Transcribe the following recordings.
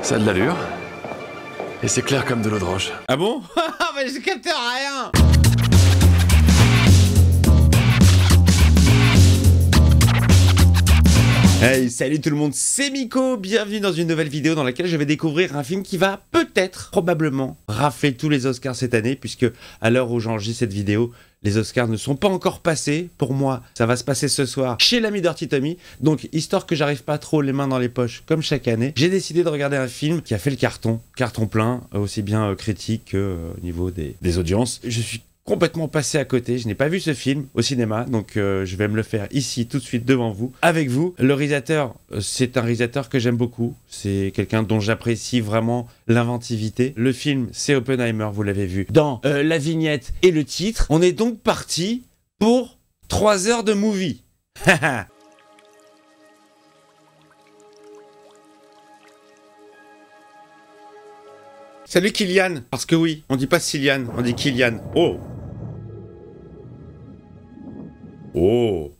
Ça a de l'allure. Et c'est clair comme de l'eau de roche. Ah bon? Mais je capte rien. Hey, salut tout le monde, c'est Miko, bienvenue dans une nouvelle vidéo dans laquelle je vais découvrir un film qui va peut-être, probablement, rafler tous les Oscars cette année, puisque à l'heure où j'enregistre cette vidéo, les Oscars ne sont pas encore passés. Pour moi, ça va se passer ce soir chez l'ami Dirty Tommy. Donc, histoire que j'arrive pas trop les mains dans les poches, comme chaque année, j'ai décidé de regarder un film qui a fait le carton plein, aussi bien critique que au niveau des audiences. Je suis complètement passé à côté, je n'ai pas vu ce film au cinéma, donc je vais me le faire ici tout de suite devant vous, avec vous. Le réalisateur, c'est un réalisateur que j'aime beaucoup, c'est quelqu'un dont j'apprécie vraiment l'inventivité. Le film, c'est Oppenheimer, vous l'avez vu dans la vignette et le titre. On est donc parti pour 3 heures de movie. Salut Kylian, parce que oui, on dit pas Cillian, on dit Kylian. Oh. Oh.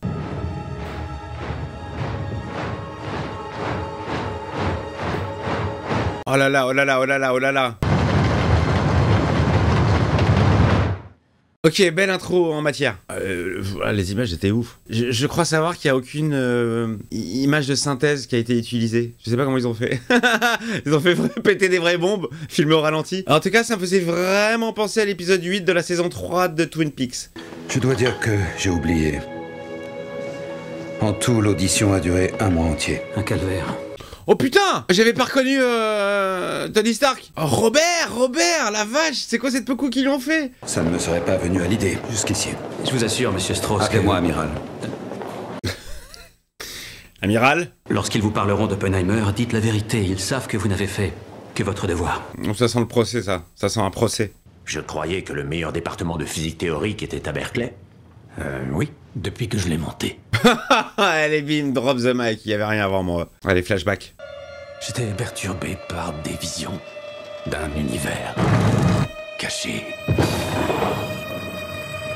Oh là là, oh là là, oh là là, oh là là. Ok, belle intro en matière. Les images étaient ouf. Je crois savoir qu'il n'y a aucune image de synthèse qui a été utilisée. Je sais pas comment ils ont fait. Ils ont fait péter des vraies bombes, filmé au ralenti. Alors, en tout cas, ça me faisait vraiment penser à l'épisode 8 de la saison 3 de Twin Peaks. Je dois dire que j'ai oublié. En tout, l'audition a duré 1 mois entier. Un calvaire. Oh putain, j'avais pas reconnu Tony Stark. Oh, Robert, la vache, c'est quoi cette pecou qu'ils lui ont fait? Ça ne me serait pas venu à l'idée jusqu'ici. Je vous assure, monsieur Strauss, Appelez-moi amiral. Amiral? Lorsqu'ils vous parleront d'Oppenheimer, dites la vérité. Ils savent que vous n'avez fait que votre devoir. Ça sent le procès, ça. Ça sent un procès. Je croyais que le meilleur département de physique théorique était à Berkeley. Oui, depuis que je l'ai monté. Allez, bim, drop the mic, il y avait rien avant moi. Allez, flashback. J'étais perturbé par des visions d'un univers caché.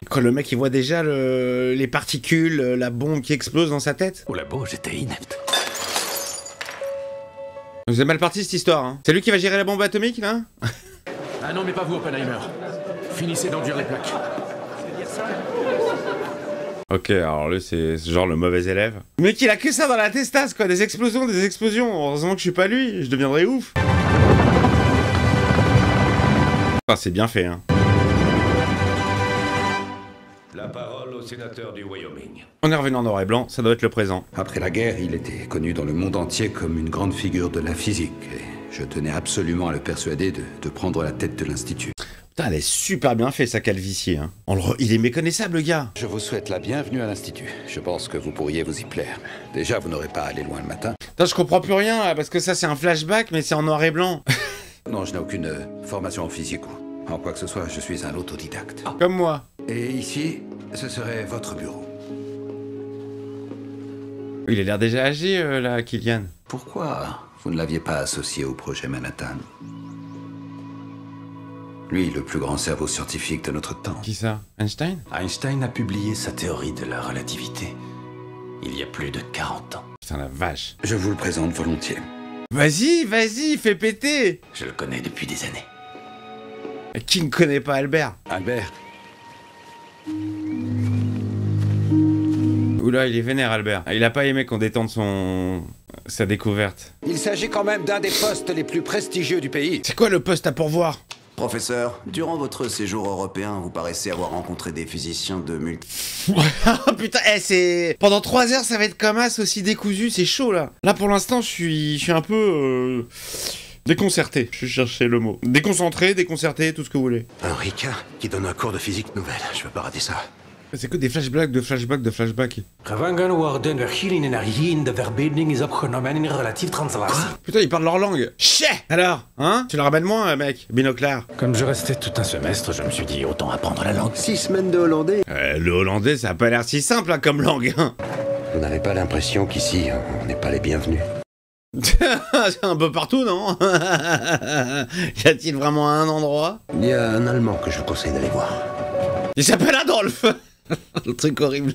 Quand le mec il voit déjà les particules, la bombe qui explose dans sa tête. Au labo, j'étais inepte. Vous êtes mal parti cette histoire, hein. C'est lui qui va gérer la bombe atomique, là? Ah non, mais pas vous, Oppenheimer. Finissez d'enduire les plaques. Ok, alors lui c'est genre le mauvais élève. Le mec il a que ça dans la testasse quoi, des explosions. Heureusement que je suis pas lui, je deviendrais ouf. Ah, c'est bien fait, hein. La parole au sénateur du Wyoming. On est revenu en noir et blanc, ça doit être le présent. Après la guerre, il était connu dans le monde entier comme une grande figure de la physique. Et je tenais absolument à le persuader de prendre la tête de l'Institut. Putain, elle est super bien fait sa calvitie, hein. Il est méconnaissable le gars. Je vous souhaite la bienvenue à l'Institut. Je pense que vous pourriez vous y plaire. Déjà, vous n'aurez pas à aller loin le matin. Putain, je comprends plus rien là, parce que ça c'est un flashback, mais c'est en noir et blanc. Non, je n'ai aucune formation en physique ou en quoi que ce soit. Je suis un autodidacte. Comme moi. Et ici, ce serait votre bureau. Il a l'air déjà âgé là, Kylian. Pourquoi vous ne l'aviez pas associé au projet Manhattan? Lui, le plus grand cerveau scientifique de notre temps. Qui ça? Einstein? Einstein a publié sa théorie de la relativité il y a plus de 40 ans. Putain la vache. Je vous le présente volontiers. Vas-y, fais péter. Je le connais depuis des années. Qui ne connaît pas Albert? Albert, Oula, il est vénère Albert. Il a pas aimé qu'on détende sa découverte. il s'agit quand même d'un des postes les plus prestigieux du pays. C'est quoi le poste à pourvoir? Professeur, durant votre séjour européen, vous paraissez avoir rencontré des physiciens de Putain, c'est... Pendant 3 heures, ça va être comme as aussi décousu, c'est chaud, là. Là, pour l'instant, je suis un peu... déconcerté, je cherchais le mot. Déconcentré, déconcerté, tout ce que vous voulez. un Ricard qui donne un cours de physique nouvelle. Je peux pas rater ça. C'est que des flashbacks de flashbacks. Gevangen worden door geen energie in de verbinding is opgenomen in relatieve translatie. Putain, ils parlent leur langue. Chais. Alors, hein? Tu le ramènes moins, mec, binoclard. Comme je restais tout un semestre, je me suis dit autant apprendre la langue. 6 semaines de hollandais. Le hollandais, ça a pas l'air si simple, hein, comme langue, hein. Vous n'avez pas l'impression qu'ici, on n'est pas les bienvenus? C'est un peu partout, non? Y a-t-il vraiment un endroit? Il y a un Allemand que je vous conseille d'aller voir. Il s'appelle Adolphe. Le truc horrible.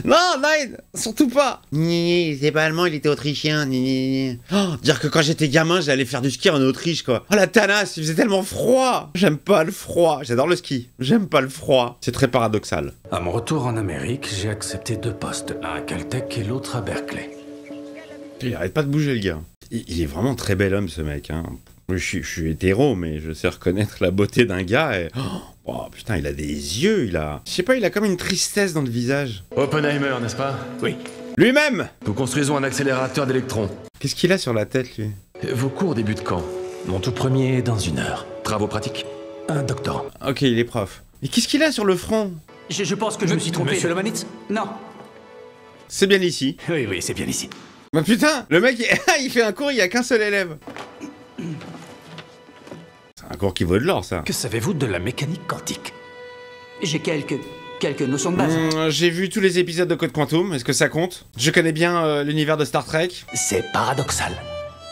Non, Nine, surtout pas. Il était pas allemand, il était autrichien. Oh, dire que quand j'étais gamin, j'allais faire du ski en Autriche, quoi. Oh la tanasse, il faisait tellement froid. J'aime pas le froid. J'adore le ski. J'aime pas le froid. C'est très paradoxal. À mon retour en Amérique, j'ai accepté 2 postes, l'un à Caltech et l'autre à Berkeley. Il arrête pas de bouger, le gars. Il est vraiment très bel homme, ce mec, hein. Je suis hétéro, mais je sais reconnaître la beauté d'un gars et... Oh putain, il a des yeux, il a... Je sais pas, il a comme une tristesse dans le visage. Oppenheimer, n'est-ce pas? Oui. Lui-même! Nous construisons un accélérateur d'électrons. Qu'est-ce qu'il a sur la tête, lui? Vos cours débutent quand? Mon tout premier est dans 1 heure. Travaux pratiques? Un doctorant. Ok, il est prof. Et qu'est-ce qu'il a sur le front? Je pense que je me suis trompé. Monsieur Lomanitz? Non. C'est bien ici. Oui, oui, c'est bien ici. Bah putain, le mec, il fait un cours, il y a qu'un seul élève. C'est un cours qui vaut de l'or, ça. Que savez-vous de la mécanique quantique? J'ai quelques notions de base. J'ai vu tous les épisodes de Code Quantum, est-ce que ça compte? Je connais bien l'univers de Star Trek. C'est paradoxal.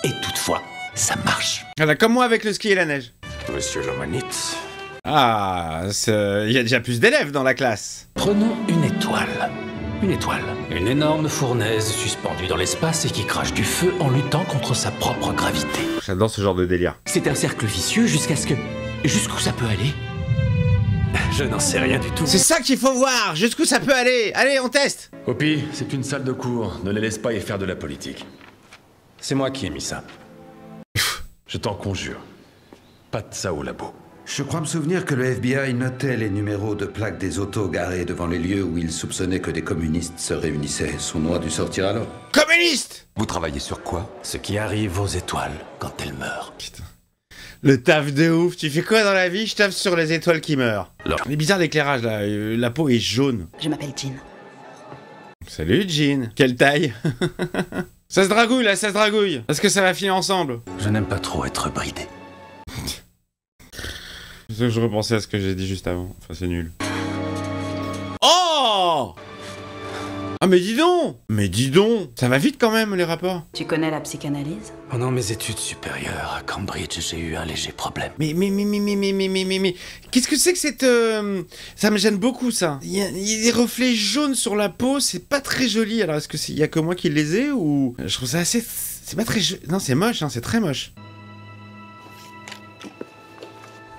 Et toutefois, ça marche. Voilà, comme moi avec le ski et la neige. Monsieur Lomanitz, Ah, il y a déjà plus d'élèves dans la classe. prenons une étoile. Une étoile. Une énorme fournaise suspendue dans l'espace et qui crache du feu en luttant contre sa propre gravité. J'adore ce genre de délire. C'est un cercle vicieux jusqu'à ce que... Jusqu'où ça peut aller? Je n'en sais rien du tout. C'est ça qu'il faut voir, jusqu'où ça peut aller. Allez, on teste. Hopi, c'est une salle de cours. Ne les laisse pas y faire de la politique. C'est moi qui ai mis ça. Je t'en conjure. Pas de ça au labo. Je crois me souvenir que le FBI notait les numéros de plaques des autos garés devant les lieux où il soupçonnait que des communistes se réunissaient. Son nom a dû sortir alors. Communiste! Vous travaillez sur quoi? Ce qui arrive aux étoiles quand elles meurent. Putain. Le taf de ouf. Tu fais quoi dans la vie? Je taffe sur les étoiles qui meurent. Alors. Il est bizarre l'éclairage là. La peau est jaune. Je m'appelle Jean. Salut Jean. Quelle taille? Ça se dragouille là, ça se dragouille. Est-ce que ça va finir ensemble? Je n'aime pas trop être bridé. Je repensais à ce que j'ai dit juste avant. Enfin, c'est nul. Oh! Ah, mais dis donc! Mais dis donc! Ça va vite quand même, les rapports. Tu connais la psychanalyse? Pendant mes études supérieures à Cambridge, j'ai eu un léger problème. Mais... Qu'est-ce que c'est que cette... Ça me gêne beaucoup, ça. Il y a des reflets jaunes sur la peau, c'est pas très joli. Alors, est-ce que il y a que moi qui les ai, ou... Je trouve ça assez... C'est pas très... Non, c'est moche, hein, c'est très moche.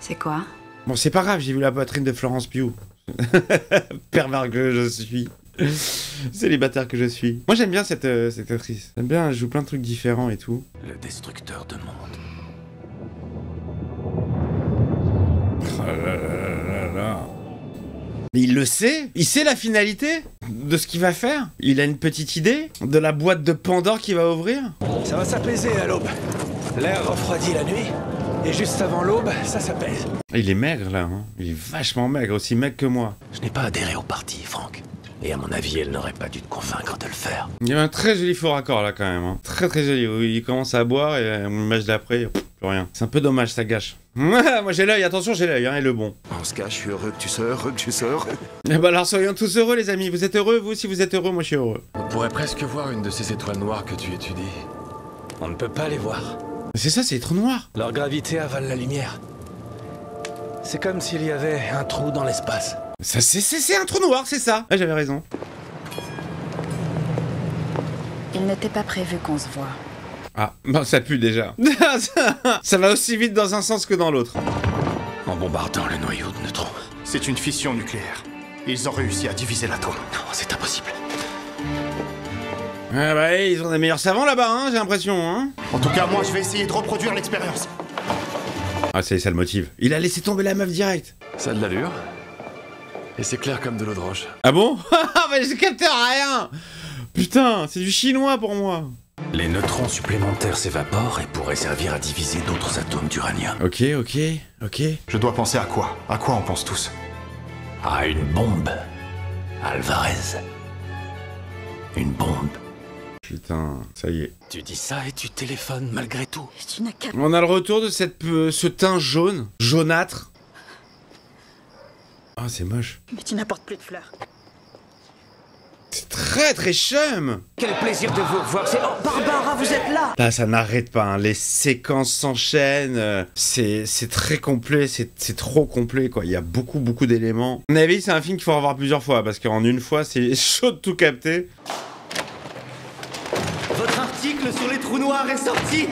C'est quoi? Bon, c'est pas grave, j'ai vu la poitrine de Florence Pugh. Pervers que je suis. Célibataire que je suis. Moi, j'aime bien cette actrice. J'aime bien, elle joue plein de trucs différents et tout. Le destructeur de monde. Oh là là là là. Mais il le sait? Il sait la finalité de ce qu'il va faire? Il a une petite idée de la boîte de Pandore qu'il va ouvrir? Ça va s'apaiser à l'aube. L'air refroidit la nuit, et juste avant l'aube, ça s'apaise. Il est maigre là, hein. Il est vachement maigre, aussi maigre que moi. Je n'ai pas adhéré au parti, Franck. Et à mon avis, elle n'aurait pas dû te convaincre de le faire. Il y a un très joli faux raccord là quand même, hein. Très très joli, où il commence à boire et l'image d'après, plus rien. C'est un peu dommage, ça gâche. Moi j'ai l'œil, attention j'ai l'œil, hein, et le bon. On se cache, je suis heureux que tu sois heureux que tu sors. Et bah alors soyons tous heureux les amis, vous êtes heureux? Vous aussi vous êtes heureux, moi je suis heureux. On pourrait presque voir une de ces étoiles noires que tu étudies. On ne peut pas les voir. C'est ça, c'est les trous noirs. Leur gravité avale la lumière. C'est comme s'il y avait un trou dans l'espace. Ça c'est un trou noir, c'est ça. Ah, j'avais raison. Il n'était pas prévu qu'on se voit. Ah, bah ça pue déjà. Ça va aussi vite dans un sens que dans l'autre. En bombardant le noyau de neutrons. C'est une fission nucléaire. Ils ont réussi à diviser l'atome. Non, c'est impossible. Ah bah ils ont des meilleurs savants là-bas, hein, j'ai l'impression, hein. En tout cas, moi, je vais essayer de reproduire l'expérience. Ah ça le motive. Il a laissé tomber la meuf direct. Ça a de l'allure. Et c'est clair comme de l'eau de roche. Ah bon? Mais je capte rien. Putain, c'est du chinois pour moi. Les neutrons supplémentaires s'évaporent et pourraient servir à diviser d'autres atomes d'uranium. Ok. Je dois penser à quoi? À quoi on pense tous? À une bombe. Alvarez. Une bombe. Putain, ça y est. Tu dis ça et tu téléphones malgré tout. Tu n'as qu'à... On a le retour de ce teint jaune, jaunâtre. Ah, c'est moche. Mais tu n'apportes plus de fleurs. C'est très très chum. Quel plaisir de vous revoir. C'est... Oh, Barbara, vous êtes là! Là, ça n'arrête pas, hein. Les séquences s'enchaînent, c'est très complet, c'est trop complet, quoi. Il y a beaucoup d'éléments. À mon avis, c'est un film qu'il faut revoir plusieurs fois, parce qu'en une fois, c'est chaud de tout capter. Votre article sur les trous noirs est sorti!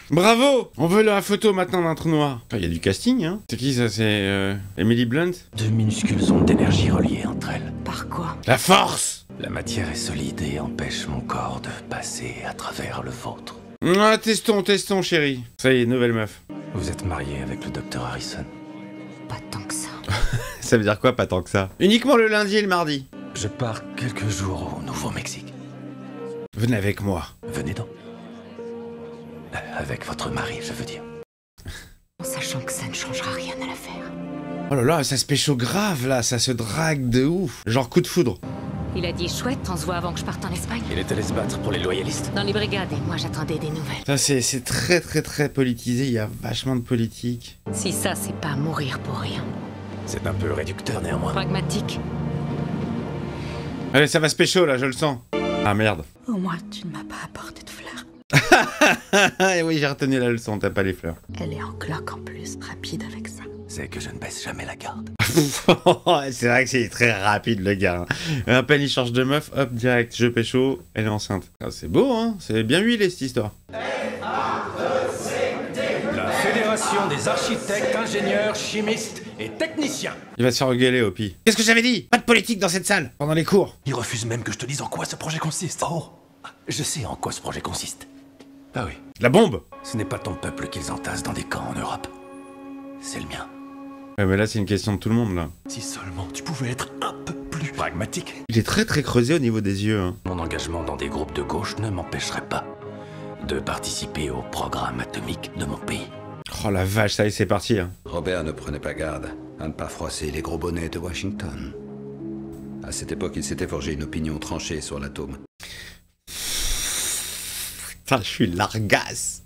Bravo! On veut la photo maintenant d'un trou noir. Il y a du casting, hein. C'est qui ça? C'est Emily Blunt? 2 minuscules ondes d'énergie reliées entre elles. Par quoi? La force! La matière est solide et empêche mon corps de passer à travers le vôtre. Ah, testons, chérie. Ça y est, nouvelle meuf. Vous êtes marié avec le docteur Harrison? Pas tant que ça. Ça veut dire quoi, pas tant que ça? Uniquement le lundi et le mardi. Je pars quelques jours au Nouveau-Mexique. Venez avec moi. Venez donc. Avec votre mari, je veux dire. En sachant que ça ne changera rien à l'affaire. Oh là là, ça se pécho grave, là. Ça se drague de ouf. Genre coup de foudre. Il a dit chouette, on se voit avant que je parte en Espagne. Il est allé se battre pour les loyalistes. Dans les brigades, et moi j'attendais des nouvelles. Ça, c'est très politisé. Il y a vachement de politique. Si ça, c'est pas mourir pour rien. C'est un peu réducteur néanmoins. Pragmatique. Allez, ça va se pécho, là, je le sens. Ah, merde. Au moins, tu ne m'as pas apporté de fleurs. Et oui, j'ai retenu la leçon, t'as pas les fleurs. Elle est en cloque en plus, rapide avec ça. C'est que je ne baisse jamais la garde. C'est vrai que c'est très rapide, le gars. À peine il change de meuf, hop, direct, je pécho, elle est enceinte. Ah, c'est beau, hein. C'est bien huilé, cette histoire. La Fédération des architectes, ingénieurs, chimistes et techniciens. Il va se faire engueuler, Hopi. Qu'est-ce que j'avais dit? Pas de politique dans cette salle, pendant les cours. Il refuse même que je te dise en quoi ce projet consiste. Oh, je sais en quoi ce projet consiste. Ah oui. La bombe. Ce n'est pas ton peuple qu'ils entassent dans des camps en Europe. C'est le mien. Ouais, mais là, c'est une question de tout le monde, là. Si seulement tu pouvais être un peu plus pragmatique. Il est très creusé au niveau des yeux, hein. Mon engagement dans des groupes de gauche ne m'empêcherait pas de participer au programme atomique de mon pays. Oh la vache, ça y est, c'est parti, hein. Robert ne prenait pas garde à ne pas froisser les gros bonnets de Washington. À cette époque, il s'était forgé une opinion tranchée sur l'atome. Putain, je suis largasse.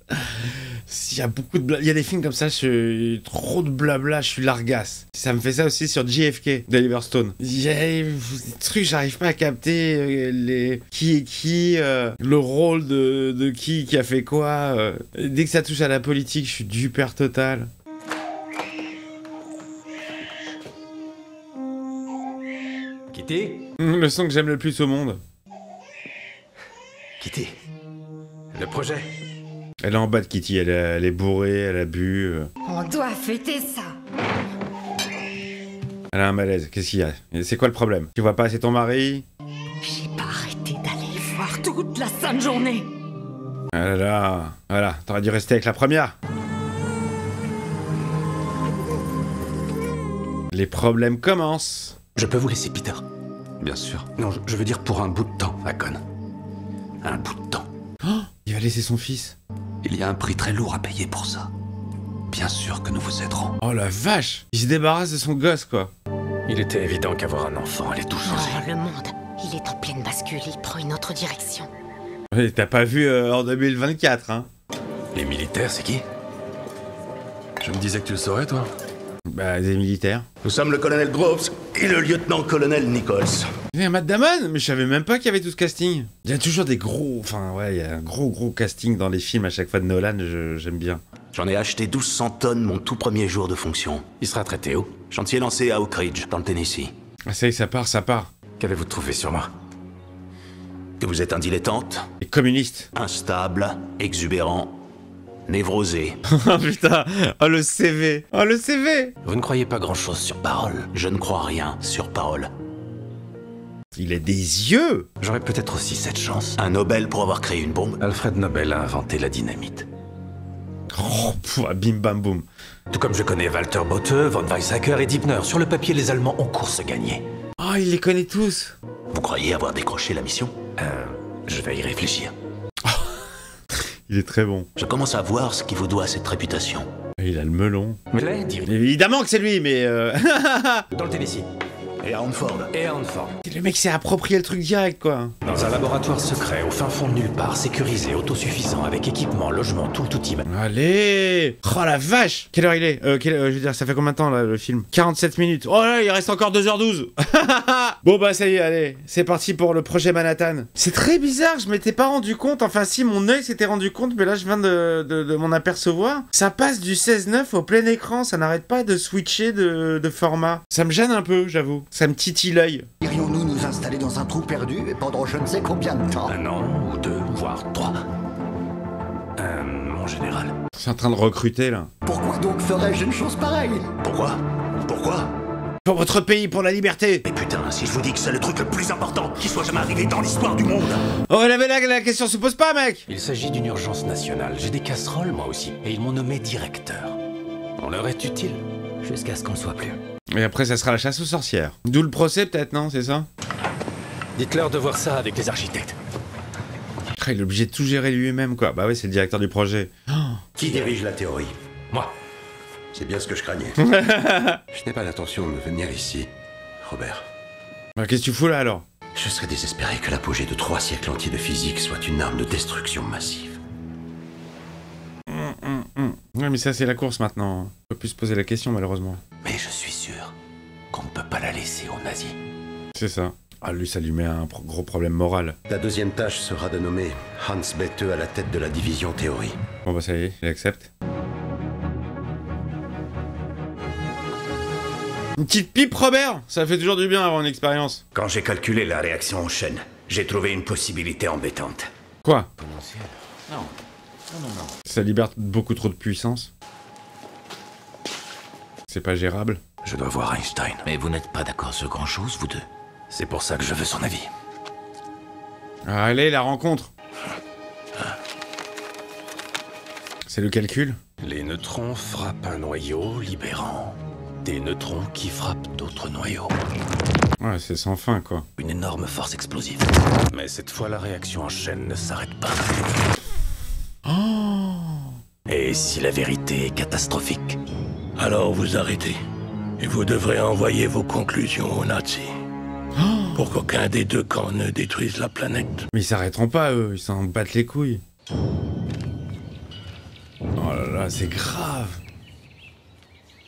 Il y a beaucoup de blabla. Il y a des films comme ça, trop de blabla, je suis largasse. Ça me fait ça aussi sur JFK d'Oliver Stone. Il y a des trucs, j'arrive pas à capter qui est qui, le rôle de qui a fait quoi. Dès que ça touche à la politique, je suis du père total. Kitty? Le son que j'aime le plus au monde. Kitty, le projet. Elle est en bas de Kitty, elle est bourrée, elle a bu. On doit fêter ça. Elle a un malaise, qu'est-ce qu'il y a? C'est quoi le problème? Tu vois pas assez ton mari? J'ai pas arrêté d'aller le voir toute la sainte journée. Ah là là, voilà, t'aurais dû rester avec la première. Les problèmes commencent. Je peux vous laisser, Peter? Bien sûr. Non, je veux dire pour un bout de temps, Hakon. Un bout de temps. Oh, il va laisser son fils. Il y a un prix très lourd à payer pour ça. Bien sûr que nous vous aiderons. Oh la vache! Il se débarrasse de son gosse, quoi. Il était évident qu'avoir un enfant allait tout changer. Oh, le monde, il est en pleine bascule, il prend une autre direction. Ouais, t'as pas vu en 2024, hein? Les militaires, c'est qui? Je me disais que tu le saurais, toi. Bah, des militaires. Nous sommes le colonel Groves et le lieutenant-colonel Nichols. Il y a Matt Damon, mais je savais même pas qu'il y avait tout ce casting. Il y a toujours des gros... Enfin, ouais, il y a un gros casting dans les films à chaque fois de Nolan, j'aime bien. J'en ai acheté 1200 tonnes mon tout premier jour de fonction. Il sera traité où? Chantier lancé à Oak Ridge, dans le Tennessee. Ah, ça y est, ça part. Qu'avez-vous trouvé sur moi? Que vous êtes un dilettante, Les communistes. instable, exubérant, névrosé. Oh putain, oh le CV. Oh le CV. Vous ne croyez pas grand-chose sur parole? Je ne crois rien sur parole. Il a des yeux. J'aurais peut-être aussi cette chance. Un Nobel pour avoir créé une bombe. Alfred Nobel a inventé la dynamite. Oh, bim bam boum. Tout comme je connais Walter Bothe, von Weizsäcker et Dibner. Sur le papier, les Allemands ont course gagnée. Oh, il les connaît tous. Vous croyez avoir décroché la mission? Je vais y réfléchir. Il est très bon. Je commence à voir ce qui vous doit cette réputation. Il a le melon. Mais là, Évidemment que c'est lui, mais... dans le Tennessee. Et à Hanford. Le mec s'est approprié le truc direct, quoi. Dans un laboratoire secret, au fin fond de nulle part, sécurisé, autosuffisant, avec équipement, logement, tout y. Allez. Oh la vache. Quelle heure il est je veux dire, ça fait combien de temps, là, le film? 47 minutes. Oh là, il reste encore 2h12. Bon, bah, ça y est, allez. C'est parti pour le projet Manhattan. C'est très bizarre, je m'étais pas rendu compte. Enfin, si, mon œil s'était rendu compte, mais là, je viens de m'en apercevoir. Ça passe du 16:9 au plein écran. Ça n'arrête pas de switcher de format. Ça me gêne un peu, j'avoue. Ça me titille l'œil. Irions-nous nous installer dans un trou perdu et pendant je ne sais combien de temps? 1 an, ou 2, voire 3. Mon général. C'est en train de recruter, là. Pourquoi donc ferais-je une chose pareille? Pourquoi? Pour votre pays, pour la liberté. Mais putain, si je vous dis que c'est le truc le plus important qui soit jamais arrivé dans l'histoire du monde. Oh, la question se pose pas, mec. Il s'agit d'une urgence nationale. J'ai des casseroles, moi aussi. Et ils m'ont nommé directeur. On leur est utile, jusqu'à ce qu'on ne soit plus. Et après, ça sera la chasse aux sorcières. D'où le procès, peut-être, non? C'est ça? Dites-leur de voir ça avec les architectes. Il est obligé de tout gérer lui-même, quoi. Bah oui, c'est le directeur du projet. Qui dirige la théorie? Moi. C'est bien ce que je craignais. Je n'ai pas l'intention de venir ici, Robert. Bah, qu'est-ce que tu fous là, alors? Je serais désespéré que l'apogée de 3 siècles entiers de physique soit une arme de destruction massive. Ouais, mais ça, c'est la course, maintenant. On peut plus se poser la question, malheureusement. Mais je suis sûr qu'on ne peut pas la laisser aux nazis. C'est ça. Ah, lui, ça lui met un gros problème moral. Ta deuxième tâche sera de nommer Hans Bethe à la tête de la division théorie. Bon, bah, ça y est, il accepte. Une petite pipe, Robert. Ça fait toujours du bien avoir une expérience. Quand j'ai calculé la réaction en chaîne, j'ai trouvé une possibilité embêtante. Quoi? Non. Ça libère beaucoup trop de puissance. C'est pas gérable. Je dois voir Einstein. Mais vous n'êtes pas d'accord sur grand-chose, vous deux. C'est pour ça que je veux son avis. Allez, la rencontre. C'est le calcul. Les neutrons frappent un noyau, libérant des neutrons qui frappent d'autres noyaux. Ouais, c'est sans fin, quoi. Une énorme force explosive. Mais cette fois, la réaction en chaîne ne s'arrête pas. Oh! Et si la vérité est catastrophique? Alors vous arrêtez. Et vous devrez envoyer vos conclusions aux nazis. Pour qu'aucun des deux camps ne détruise la planète. Mais ils s'arrêteront pas, eux. Ils s'en battent les couilles. Oh là là, c'est grave.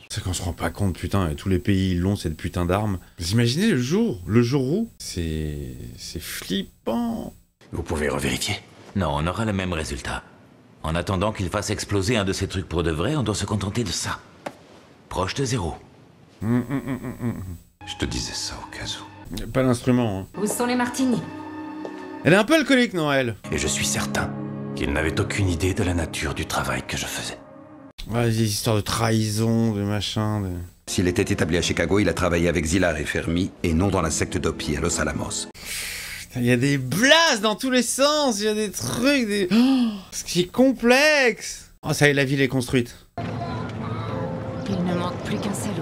C'est qu'on se rend pas compte, putain, et tous les pays l'ont, cette putain d'arme. Vous imaginez le jour où? C'est flippant. Vous pouvez revérifier. Non, on aura le même résultat. En attendant qu'il fasse exploser un de ces trucs pour de vrai, on doit se contenter de ça. Proche de 0. Je te disais ça au cas où. Pas l'instrument, hein. Où sont les martinis? Elle est un peu alcoolique, non, elle? Et je suis certain qu'il n'avait aucune idée de la nature du travail que je faisais. Ouais, des histoires de trahison, de machin, de... S'il était établi à Chicago, il a travaillé avec Zillard et Fermi, et non dans la secte d'Hopi à Los Alamos. Il y a des blases dans tous les sens, il y a des trucs, des... Oh, ce qui est complexe. Oh, ça y est, la ville est construite. Il ne manque plus qu'un saloon.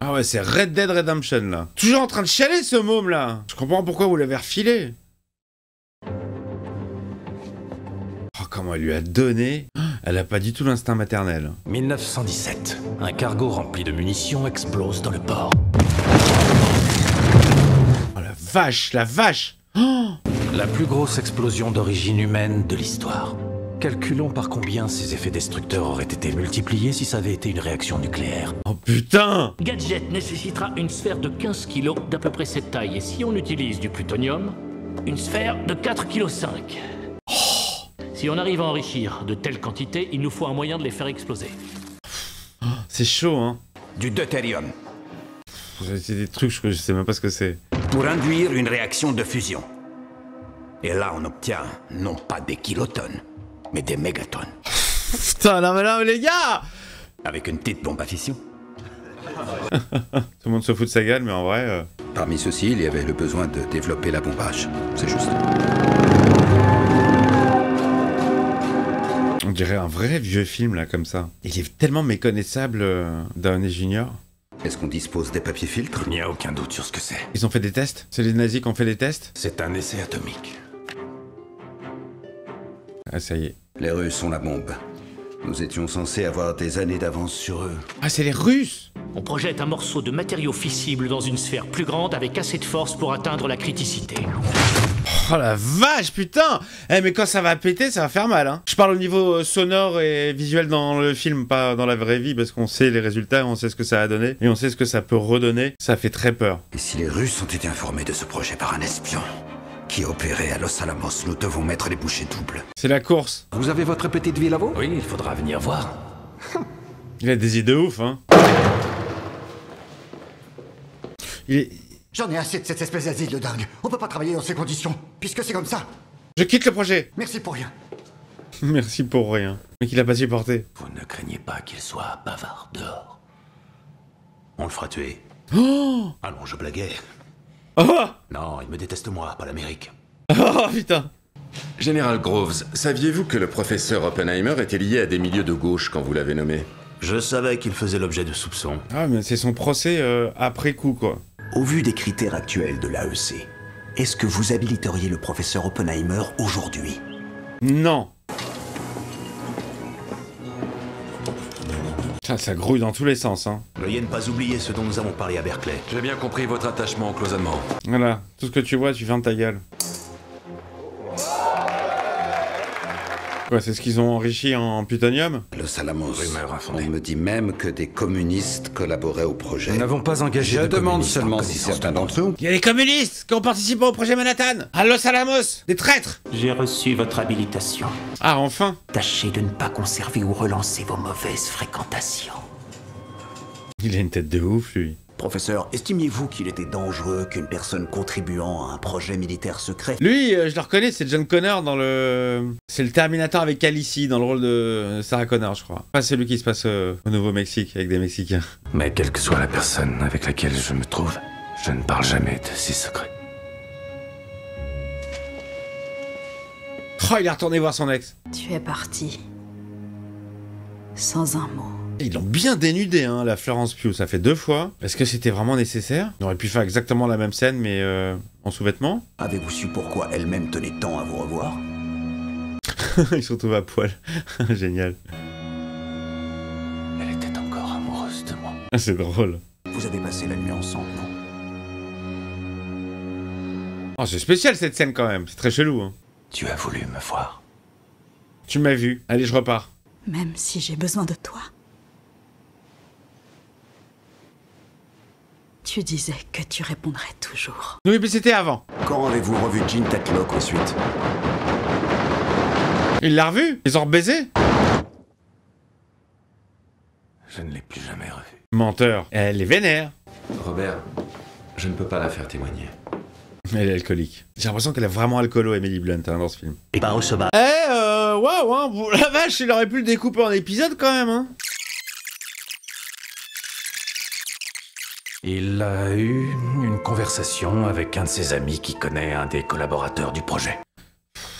Ah ouais, c'est Red Dead Redemption, là. Toujours en train de chialer, ce môme, là. Je comprends pourquoi vous l'avez refilé. Oh, comment elle lui a donné. Elle a pas du tout l'instinct maternel. 1917. Un cargo rempli de munitions explose dans le port. Oh, la vache, la vache. Oh, la plus grosse explosion d'origine humaine de l'histoire. Calculons par combien ces effets destructeurs auraient été multipliés si ça avait été une réaction nucléaire. oh putain. Gadget nécessitera une sphère de 15 kg d'à peu près cette taille. Et si on utilise du plutonium, une sphère de 4,5 kg. Si on arrive à enrichir de telles quantités, il nous faut un moyen de les faire exploser. C'est chaud, hein. Du deutérium. C'est des trucs, je sais même pas ce que c'est. Pour induire une réaction de fusion. Et là, on obtient non pas des kilotonnes, mais des mégatonnes. Putain, non mais les gars. Avec une petite bombe à fission. Tout le monde se fout de sa gueule, mais en vrai... Parmi ceux-ci, il y avait le besoin de développer la bombe H. C'est juste. On dirait un vrai vieux film, là, comme ça. Il est tellement méconnaissable, Downey Jr. Est-ce qu'on dispose des papiers filtres? Il n'y a aucun doute sur ce que c'est. Ils ont fait des tests? C'est les nazis qui ont fait des tests? C'est un essai atomique. Ah, ça y est. Les Russes ont la bombe. Nous étions censés avoir des années d'avance sur eux. Ah, c'est les Russes! On projette un morceau de matériau fissible dans une sphère plus grande avec assez de force pour atteindre la criticité. Oh la vache, putain! Eh mais quand ça va péter, ça va faire mal, hein. Je parle au niveau sonore et visuel dans le film, pas dans la vraie vie, parce qu'on sait les résultats, on sait ce que ça a donné, et on sait ce que ça peut redonner. Ça fait très peur. Et si les Russes ont été informés de ce projet par un espion qui opérait à Los Alamos, nous devons mettre les bouchées doubles. C'est la course. Vous avez votre petite ville à vous? Oui, il faudra venir voir. Il a des idées ouf, hein. J'en ai assez de cette espèce d'asile de dingue. On peut pas travailler dans ces conditions, puisque c'est comme ça. Je quitte le projet. Merci pour rien. Merci pour rien. Mais qu'il a pas supporté. Vous ne craignez pas qu'il soit bavard dehors? On le fera tuer. Oh! Ah non, je blaguais. Oh! Non, il me déteste moi, pas l'Amérique. Oh putain! Général Groves, saviez-vous que le professeur Oppenheimer était lié à des milieux de gauche quand vous l'avez nommé? Je savais qu'il faisait l'objet de soupçons. Ah mais c'est son procès après coup quoi. Au vu des critères actuels de l'AEC, est-ce que vous habiliteriez le professeur Oppenheimer aujourd'hui? Non. Ça grouille dans tous les sens, hein. Veuillez ne pas oublier ce dont nous avons parlé à Berkeley. J'ai bien compris votre attachement au cloisonnement. Voilà, tout ce que tu vois, tu fermes ta gueule. Ouais, c'est ce qu'ils ont enrichi en plutonium. Los Alamos. On me dit même que des communistes collaboraient au projet. Nous n'avons pas engagé Je de demande communistes seulement en si connaissance certains de d'entre eux. Il y a des communistes qui ont participé au projet Manhattan, à Los Alamos, des traîtres. J'ai reçu votre habilitation. Ah, enfin. Tâchez de ne pas conserver ou relancer vos mauvaises fréquentations. Il a une tête de ouf, lui. Professeur, estimiez-vous qu'il était dangereux qu'une personne contribuant à un projet militaire secret... Lui, je le reconnais, c'est John Connor dans le... C'est le Terminator avec Alicia dans le rôle de Sarah Connor, je crois. Enfin, c'est lui qui se passe au Nouveau-Mexique, avec des Mexicains. Mais quelle que soit la personne avec laquelle je me trouve, je ne parle jamais de ces secrets. Oh, il est retourné voir son ex. Tu es parti. Sans un mot. Ils l'ont bien dénudé, hein, la Florence Pugh, ça fait 2 fois. Est-ce que c'était vraiment nécessaire? On aurait pu faire exactement la même scène, mais en sous-vêtements. Avez-vous su pourquoi elle-même tenait tant à vous revoir? Ils se retrouvent à poil. Génial. Elle était encore amoureuse de moi. C'est drôle. Vous avez passé la nuit ensemble, non? Oh, c'est spécial cette scène quand même, c'est très chelou. Hein. Tu as voulu me voir. Tu m'as vu. Allez, je repars. Même si j'ai besoin de toi. Tu disais que tu répondrais toujours. Oui, mais c'était avant. Quand avez-vous revu Jean Tatlock ensuite? Il l'a revu? Ils ont rebaisé? Je ne l'ai plus jamais revue. Menteur. Elle est vénère. Robert, je ne peux pas la faire témoigner. Elle est alcoolique. J'ai l'impression qu'elle est vraiment alcoolo, Emily Blunt, hein, dans ce film. Et pas recevable. Waouh, hein, la vache, il aurait pu le découper en épisodes quand même, hein. Il a eu une conversation avec un de ses amis qui connaît un des collaborateurs du projet.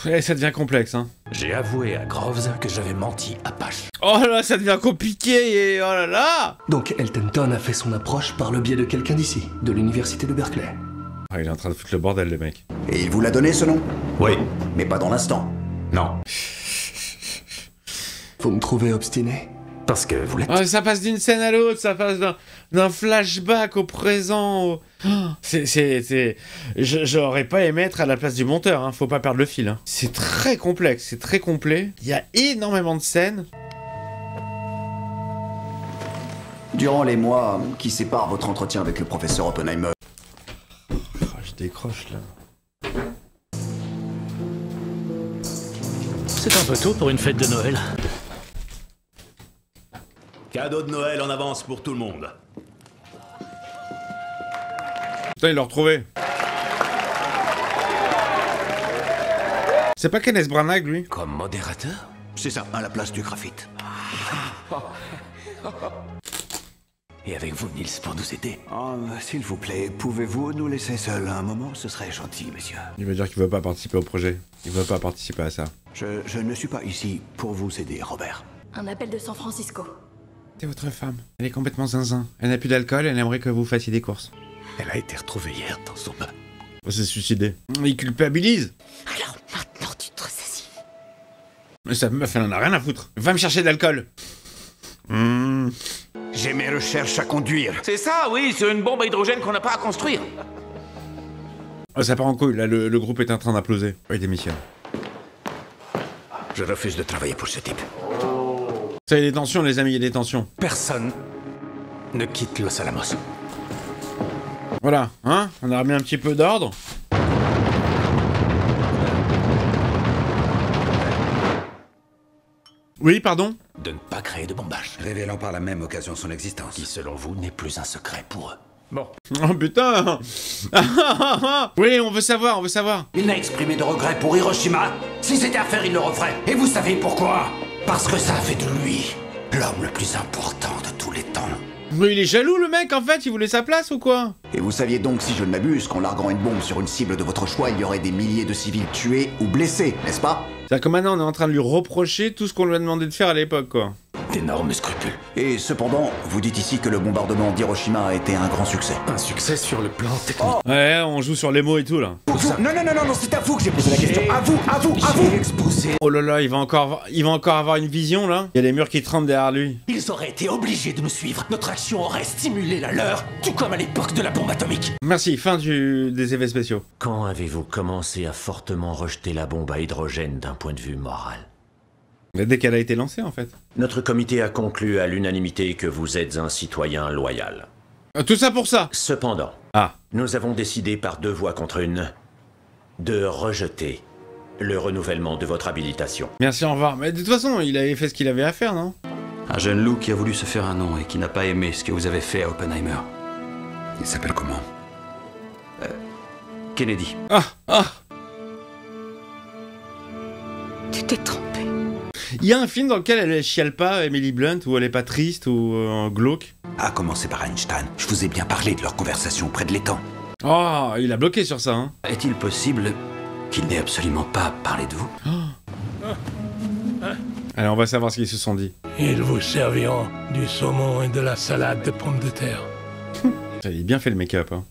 Et ça devient complexe, hein. J'ai avoué à Groves que j'avais menti à Pache. Oh là là, ça devient compliqué et oh là là. Donc Eltenton a fait son approche par le biais de quelqu'un d'ici, de l'université de Berkeley. Ah, il est en train de foutre le bordel, le mec. Et il vous l'a donné ce nom? Oui. Mais pas dans l'instant. Non. Vous me trouvez obstiné? Parce que vous l'êtes. Oh, ça passe d'une scène à l'autre, ça passe d'un flashback au présent. J'aurais pas aimé être à la place du monteur, hein. Faut pas perdre le fil. Hein. C'est très complexe, c'est très complet. Il y a énormément de scènes. Durant les mois qui séparent votre entretien avec le professeur Oppenheimer... Oh, je décroche là. C'est un peu tôt pour une fête de Noël. Cadeau de Noël en avance pour tout le monde. Putain, il l'a retrouvé. C'est pas Kenneth Branagh, lui? Comme modérateur? C'est ça, à la place du graphite. Et avec vous, Nils, pour nous aider. Oh, s'il vous plaît, pouvez-vous nous laisser seuls un moment? Ce serait gentil, messieurs. Il veut dire qu'il veut pas participer au projet. Il veut pas participer à ça. Je ne suis pas ici pour vous aider, Robert. Un appel de San Francisco. C'est votre femme. Elle est complètement zinzin. Elle n'a plus d'alcool, elle aimerait que vous fassiez des courses. Elle a été retrouvée hier dans son bain. Elle s'est suicidée. Il culpabilise. Alors maintenant tu te ressaisis. Mais sa meuf, elle en a rien à foutre. Va me chercher de l'alcool. J'ai mes recherches à conduire. C'est ça, oui, c'est une bombe à hydrogène qu'on n'a pas à construire. Oh, ça part en couille, là, le groupe est en train d'applaudir. Il démissionne. Je refuse de travailler pour ce type. Ça, il y a des tensions, les amis, il y a des tensions. Personne ne quitte Los Alamos. Voilà, hein? On a remis un petit peu d'ordre. Oui, pardon? De ne pas créer de bombage. Révélant par la même occasion son existence. Qui, selon vous, n'est plus un secret pour eux. Bon. Oh putain. Oui, on veut savoir, on veut savoir. Il n'a exprimé de regret pour Hiroshima. Si c'était à faire, il le referait. Et vous savez pourquoi? Parce que ça a fait de lui l'homme le plus important de tous les temps. Mais il est jaloux, le mec, en fait, il voulait sa place ou quoi? Et vous saviez donc, si je ne m'abuse, qu'en larguant une bombe sur une cible de votre choix, il y aurait des milliers de civils tués ou blessés, n'est-ce pas? C'est-à-dire que maintenant, on est en train de lui reprocher tout ce qu'on lui a demandé de faire à l'époque, quoi. D'énormes scrupules. Et cependant, vous dites ici que le bombardement d'Hiroshima a été un grand succès. Un succès sur le plan technique. Oh. Ouais, on joue sur les mots et tout, là. Non, c'est à vous que j'ai posé la question. À vous. J'ai exposé. Oh là là, il va encore avoir une vision, là. Il y a les murs qui tremblent derrière lui. Ils auraient été obligés de nous suivre. Notre action aurait stimulé la leur, tout comme à l'époque de la bombe atomique. Merci, fin des effets spéciaux. Quand avez-vous commencé à fortement rejeter la bombe à hydrogène d'un point de vue moral? Mais dès qu'elle a été lancée, en fait. Notre comité a conclu à l'unanimité que vous êtes un citoyen loyal. Tout ça pour ça. Cependant, nous avons décidé par 2 voix contre 1 de rejeter le renouvellement de votre habilitation. Merci, au revoir. Mais de toute façon, il avait fait ce qu'il avait à faire, non? Un jeune loup qui a voulu se faire un nom et qui n'a pas aimé ce que vous avez fait à Oppenheimer. Il s'appelle comment? Kennedy. Tu t'es trompé. Il y a un film dans lequel elle chiale pas, Emily Blunt, où elle est pas triste ou glauque. À commencer par Einstein. Je vous ai bien parlé de leur conversation près de l'étang. Oh, il a bloqué sur ça, hein. Est-il possible qu'il n'ait absolument pas parlé de vous? Allez, on va savoir ce qu'ils se sont dit. Ils vous serviront du saumon et de la salade de pommes de terre. Il est bien fait le make-up, hein.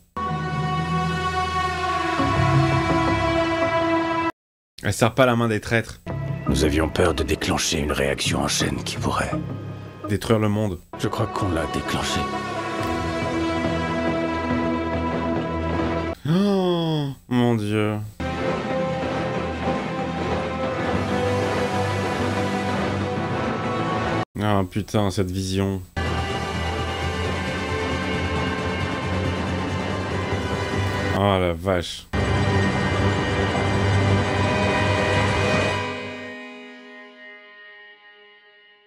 Elle serre pas la main des traîtres. Nous avions peur de déclencher une réaction en chaîne qui pourrait détruire le monde. Je crois qu'on l'a déclenché. Oh, mon Dieu. Ah putain, cette vision. Oh la vache.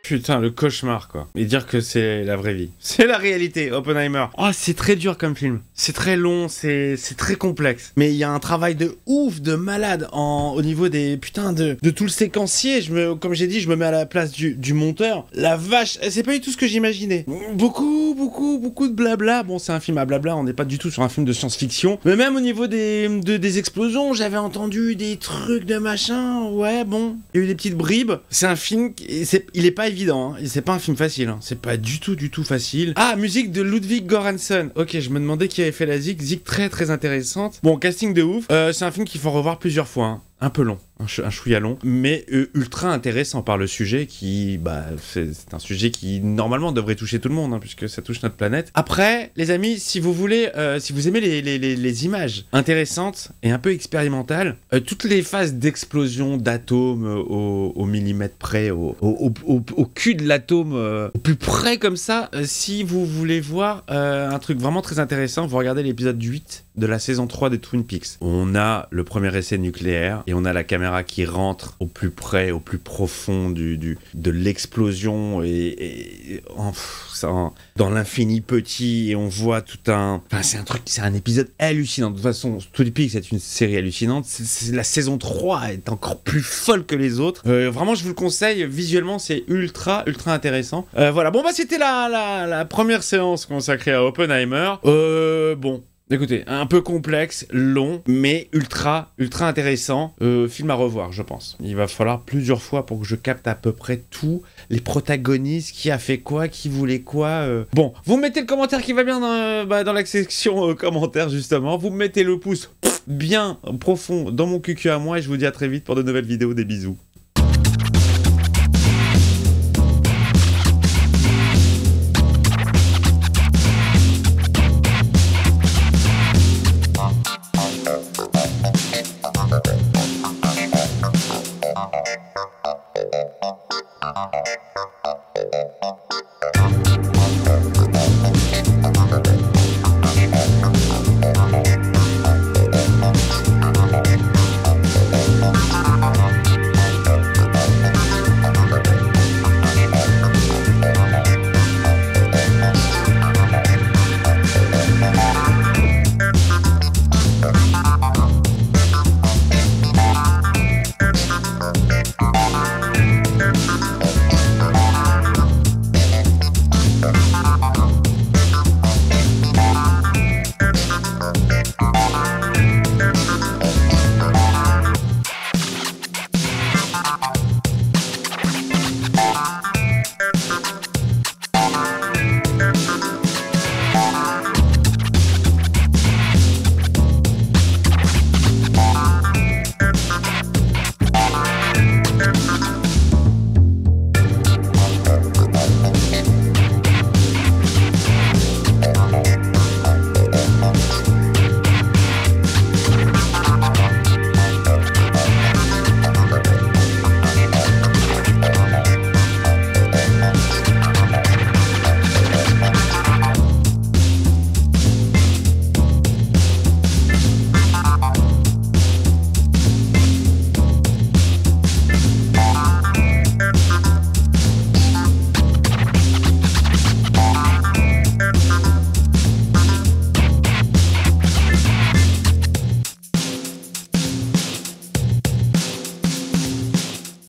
Putain, le cauchemar, quoi. Et dire que c'est la vraie vie. C'est la réalité, Oppenheimer. Oh, c'est très dur comme film. C'est très long, c'est très complexe. Mais il y a un travail de ouf, de malade, au niveau des... Putain, de tout le séquencier. Comme j'ai dit, je me mets à la place du monteur. La vache, c'est pas du tout ce que j'imaginais. Beaucoup de blabla. Bon, c'est un film à blabla, on n'est pas du tout sur un film de science-fiction. Mais même au niveau des explosions, j'avais entendu des trucs de machin. Ouais, bon, il y a eu des petites bribes. C'est un film, il est pas évident, hein. C'est pas un film facile, hein. C'est pas du tout facile. Ah, musique de Ludwig Göransson. Ok, je me demandais qui avait fait la zik très intéressante. Bon, casting de ouf. C'est un film qu'il faut revoir plusieurs fois, hein. Un peu long, un chouïa long, mais ultra intéressant par le sujet qui, c'est un sujet qui normalement devrait toucher tout le monde, hein, puisque ça touche notre planète. Après, les amis, si vous voulez, si vous aimez les images intéressantes et un peu expérimentales, toutes les phases d'explosion d'atomes au millimètre près, au cul de l'atome, au plus près comme ça, si vous voulez voir un truc vraiment très intéressant, vous regardez l'épisode 8 de la saison 3 des Twin Peaks. On a le premier essai nucléaire et on a la caméra qui rentre au plus près, au plus profond de l'explosion et dans l'infini petit, et on voit tout un... Enfin, c'est un épisode hallucinant. De toute façon, Twin Peaks, c'est une série hallucinante. La saison 3 est encore plus folle que les autres. Vraiment, je vous le conseille. Visuellement, c'est ultra intéressant. Voilà. Bon, c'était la première séance consacrée à Oppenheimer. Bon... Écoutez, un peu complexe, long, mais ultra intéressant. Film à revoir, je pense. Il va falloir plusieurs fois pour que je capte à peu près tous les protagonistes, qui a fait quoi, qui voulait quoi. Bon, vous mettez le commentaire qui va bien dans la section commentaires, justement. Vous mettez le pouce bien profond dans mon cucu à moi et je vous dis à très vite pour de nouvelles vidéos. Des bisous.